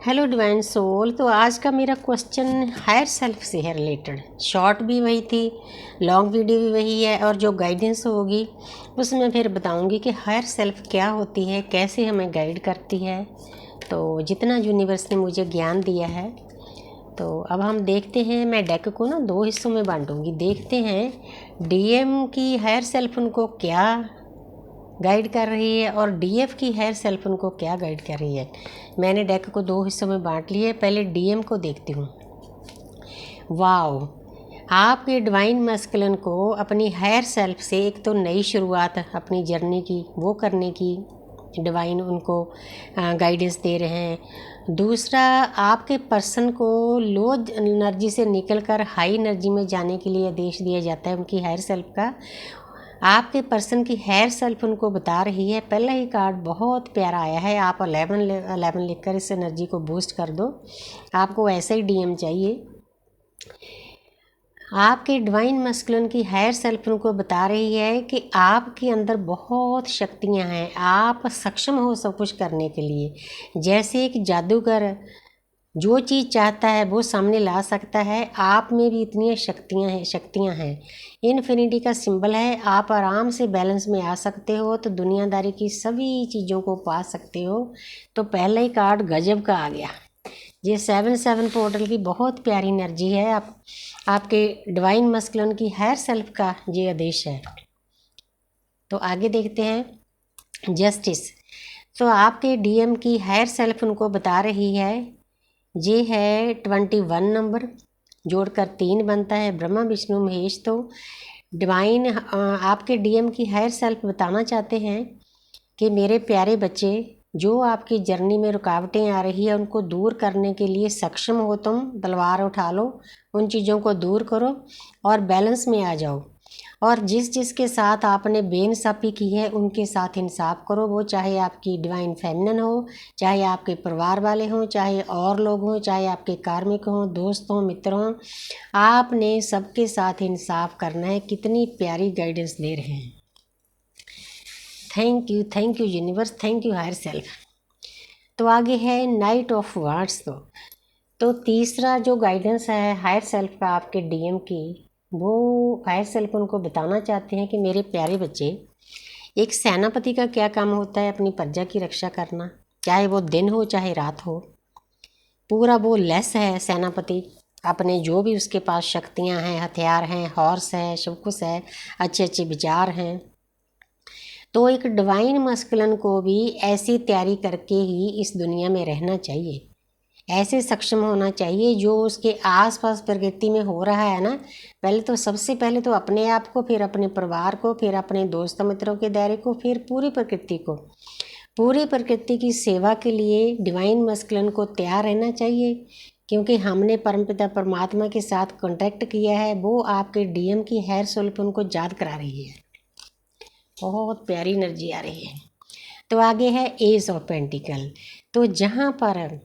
Hello divine soul. तो आज का मेरा क्वेश्चन हायर सेल्फ से है रिलेटेड। शॉर्ट भी वही थी, लॉन्ग वीडियो भी वही है, और जो गाइडेंस होगी उसमें फिर बताऊंगी कि हायर सेल्फ क्या होती है, कैसे हमें गाइड करती है। तो जितना यूनिवर्स ने मुझे ज्ञान दिया है, तो अब हम देखते हैं। मैं डेक को ना दो हिस्सों में बांटूंगी। देखते हैं डीएम की हायर सेल्फ उनको क्या गाइड कर रही है और डीएफ की हायर सेल्फ उनको क्या गाइड कर रही है। मैंने डेक को दो हिस्सों में बांट लिया है। पहले डीएम को देखती हूँ। वाओ, आपके डिवाइन मैस्कुलिन को अपनी हायर सेल्फ से एक तो नई शुरुआत अपनी जर्नी की वो करने की डिवाइन उनको गाइडेंस दे रहे हैं। दूसरा, आपके पर्सन को लो एनर्जी से निकलकर हाई एनर्जी में जाने के लिए आदेश दिया जाता है उनकी हायर सेल्फ का। आपके पर्सन की हायर सेल्फ उनको बता रही है। पहला ही कार्ड बहुत प्यारा आया है। आप 11 लिखकर इस एनर्जी को बूस्ट कर दो। आपको ऐसा ही डीएम चाहिए। आपके डिवाइन मैस्कुलिन की हायर सेल्फ उनको बता रही है कि आपके अंदर बहुत शक्तियां हैं, आप सक्षम हो सब कुछ करने के लिए। जैसे एक जादूगर जो चीज़ चाहता है वो सामने ला सकता है, आप में भी इतनी शक्तियाँ हैं। इन्फिनिटी का सिंबल है। आप आराम से बैलेंस में आ सकते हो, तो दुनियादारी की सभी चीज़ों को पा सकते हो। तो पहला ही कार्ड गजब का आ गया। ये 7-7 पोर्टल की बहुत प्यारी एनर्जी है। आपके डिवाइन मैस्कुलिन की हायर सेल्फ का ये आदेश है। तो आगे देखते हैं जस्टिस। तो आपके डीएम की हायर सेल्फ उनको बता रही है, ये है 21 नंबर, जोड़कर 3 बनता है, ब्रह्मा विष्णु महेश। तो डिवाइन आपके डीएम की हायर सेल्फ बताना चाहते हैं कि मेरे प्यारे बच्चे, जो आपकी जर्नी में रुकावटें आ रही है उनको दूर करने के लिए सक्षम हो तुम। तलवार उठा लो, उन चीज़ों को दूर करो और बैलेंस में आ जाओ। और जिसके साथ आपने बेइंसाफ़ी की है उनके साथ इंसाफ करो। वो चाहे आपकी डिवाइन फेमिनिन हो, चाहे आपके परिवार वाले हों, चाहे और लोग हों, चाहे आपके कार्मिक हों, दोस्त हों, मित्र हों, आपने सबके साथ इंसाफ करना है। कितनी प्यारी गाइडेंस दे रहे हैं। Thank you universe, thank you hire self. तो आगे है नाइट ऑफ वार्ड्स। तो तीसरा जो गाइडेंस है हायर सेल्फ का आपके डीएम की, वो हायर सेल्फ उनको बताना चाहते हैं कि मेरे प्यारे बच्चे, एक सेनापति का क्या काम होता है? अपनी प्रजा की रक्षा करना, चाहे वो दिन हो चाहे रात हो। पूरा वो लेस है सेनापति, अपने जो भी उसके पास शक्तियां हैं, हथियार हैं, हॉर्स है, सब कुछ है, अच्छे अच्छे विचार हैं। तो एक डिवाइन मैस्कुलिन को भी ऐसी तैयारी करके ही इस दुनिया में रहना चाहिए, ऐसे सक्षम होना चाहिए। जो उसके आसपास प्रकृति में हो रहा है ना, पहले तो सबसे पहले तो अपने आप को, फिर अपने परिवार को, फिर अपने दोस्त मित्रों के दायरे को, फिर पूरी प्रकृति को, पूरी प्रकृति की सेवा के लिए डिवाइन मैस्कुलिन को तैयार रहना चाहिए। क्योंकि हमने परमपिता परमात्मा के साथ कॉन्टैक्ट किया है। वो आपके डीएम की हायर सेल्फ उनको याद करा रही है। बहुत प्यारी एनर्जी आ रही है। तो आगे है एज ऑफ पेंटिकल। तो जहाँ पर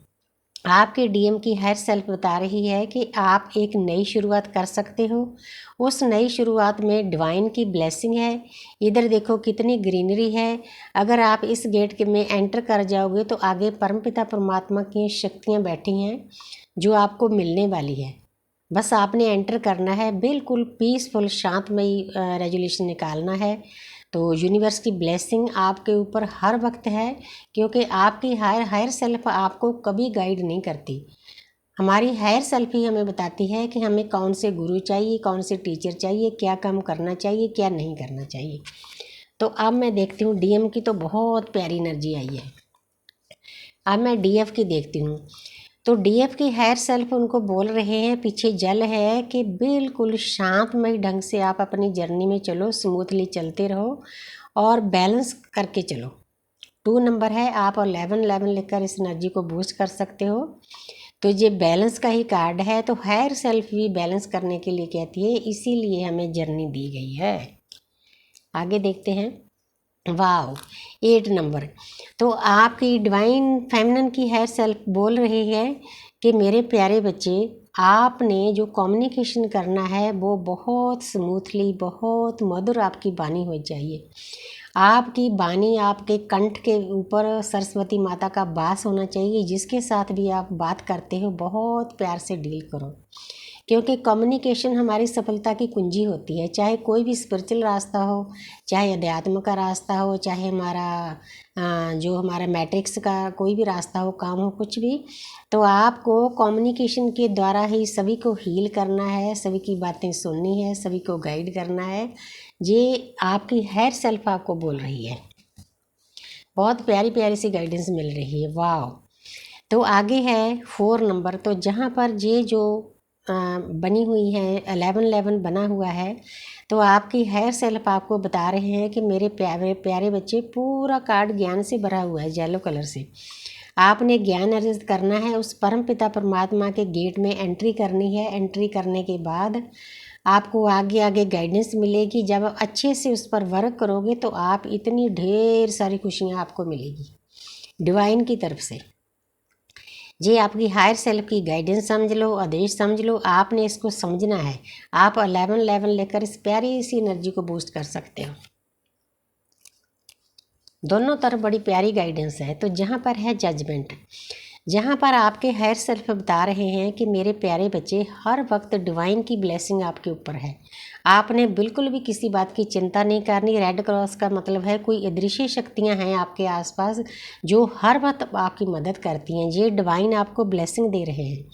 आपके डीएम की हायर सेल्फ बता रही है कि आप एक नई शुरुआत कर सकते हो। उस नई शुरुआत में डिवाइन की ब्लेसिंग है। इधर देखो कितनी ग्रीनरी है। अगर आप इस गेट के में एंटर कर जाओगे तो आगे परमपिता परमात्मा की शक्तियाँ बैठी हैं जो आपको मिलने वाली है। बस आपने एंटर करना है, बिल्कुल पीसफुल शांतमयी रेजोल्यूशन निकालना है। तो यूनिवर्स की ब्लेसिंग आपके ऊपर हर वक्त है, क्योंकि आपकी हायर सेल्फ आपको कभी गाइड नहीं करती। हमारी हायर सेल्फ ही हमें बताती है कि हमें कौन से गुरु चाहिए, कौन से टीचर चाहिए, क्या काम करना चाहिए, क्या नहीं करना चाहिए। तो अब मैं देखती हूँ डीएम की, तो बहुत प्यारी एनर्जी आई है। अब मैं डीएफ की देखती हूँ। तो डीएफ की हायर सेल्फ उनको बोल रहे हैं, पीछे जल है, कि बिल्कुल शांतमय ढंग से आप अपनी जर्नी में चलो, स्मूथली चलते रहो और बैलेंस करके चलो। 2 नंबर है, आप 11 लिखकर इस एनर्जी को बूस्ट कर सकते हो। तो ये बैलेंस का ही कार्ड है। तो हायर सेल्फ भी बैलेंस करने के लिए कहती है, इसीलिए हमें जर्नी दी गई है। आगे देखते हैं। वाह, 8 नंबर। तो आपकी डिवाइन फेमिनिन की हायर सेल्फ बोल रही है कि मेरे प्यारे बच्चे, आपने जो कम्युनिकेशन करना है वो बहुत स्मूथली, बहुत मधुर आपकी वाणी हो चाहिए। आपकी वाणी, आपके कंठ के ऊपर सरस्वती माता का वास होना चाहिए। जिसके साथ भी आप बात करते हो बहुत प्यार से डील करो, क्योंकि कम्युनिकेशन हमारी सफलता की कुंजी होती है। चाहे कोई भी स्पिरिचुअल रास्ता हो, चाहे अध्यात्म का रास्ता हो, चाहे जो हमारा मैट्रिक्स का कोई भी रास्ता हो, काम हो, कुछ भी, तो आपको कम्युनिकेशन के द्वारा ही सभी को हील करना है, सभी की बातें सुननी है, सभी को गाइड करना है। ये आपकी हायर सेल्फ आपको बोल रही है। बहुत प्यारी प्यारी सी गाइडेंस मिल रही है, वाह। तो आगे है 4 नंबर। तो जहाँ पर ये जो बनी हुई है 11 बना हुआ है, तो आपकी हायर सेल्फ आपको बता रहे हैं कि मेरे प्यारे प्यारे बच्चे, पूरा कार्ड ज्ञान से भरा हुआ है, येलो कलर से। आपने ज्ञान अर्जित करना है, उस परम पिता परमात्मा के गेट में एंट्री करनी है। एंट्री करने के बाद आपको आगे आगे गाइडेंस मिलेगी। जब आप अच्छे से उस पर वर्क करोगे तो आप इतनी ढेर सारी खुशियाँ आपको मिलेगी डिवाइन की तरफ से। ये आपकी हायर सेल्फ की गाइडेंस समझ लो, आदेश समझ लो। आपने इसको समझना है। आप 11 लेकर इस प्यारी सी एनर्जी को बूस्ट कर सकते हो। दोनों तरफ बड़ी प्यारी गाइडेंस है। तो जहाँ पर है जजमेंट, जहाँ पर आपके हायर सेल्फ बता रहे हैं कि मेरे प्यारे बच्चे, हर वक्त डिवाइन की ब्लेसिंग आपके ऊपर है। आपने बिल्कुल भी किसी बात की चिंता नहीं करनी। रेड क्रॉस का मतलब है कोई अदृश्य शक्तियाँ हैं आपके आसपास जो हर वक्त आपकी मदद करती हैं। ये डिवाइन आपको ब्लेसिंग दे रहे हैं।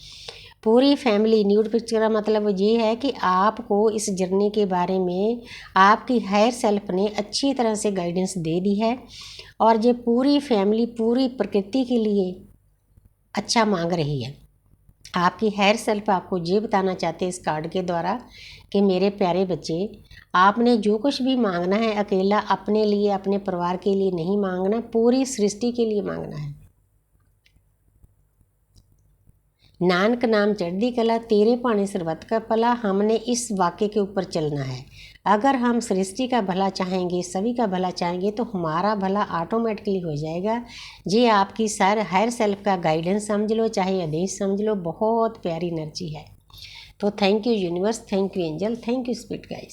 पूरी फैमिली न्यूड पिक्चर का मतलब ये है कि आपको इस जर्नी के बारे में आपकी हायर सेल्फ ने अच्छी तरह से गाइडेंस दे दी है। और ये पूरी फैमिली पूरी प्रकृति के लिए अच्छा मांग रही है। आपकी हायर सेल्फ आपको ये बताना चाहते हैं इस कार्ड के द्वारा कि मेरे प्यारे बच्चे, आपने जो कुछ भी मांगना है अकेला अपने लिए, अपने परिवार के लिए नहीं मांगना, पूरी सृष्टि के लिए मांगना है। नानक नाम चढ़ती कला, तेरे पानी सरबत का पला। हमने इस वाक्य के ऊपर चलना है। अगर हम सृष्टि का भला चाहेंगे, सभी का भला चाहेंगे, तो हमारा भला ऑटोमेटिकली हो जाएगा। ये आपकी हायर सेल्फ का गाइडेंस समझ लो, चाहे आदेश समझ लो, बहुत प्यारी एनर्जी है। तो thank you universe, thank you angel, thank you spirit guys.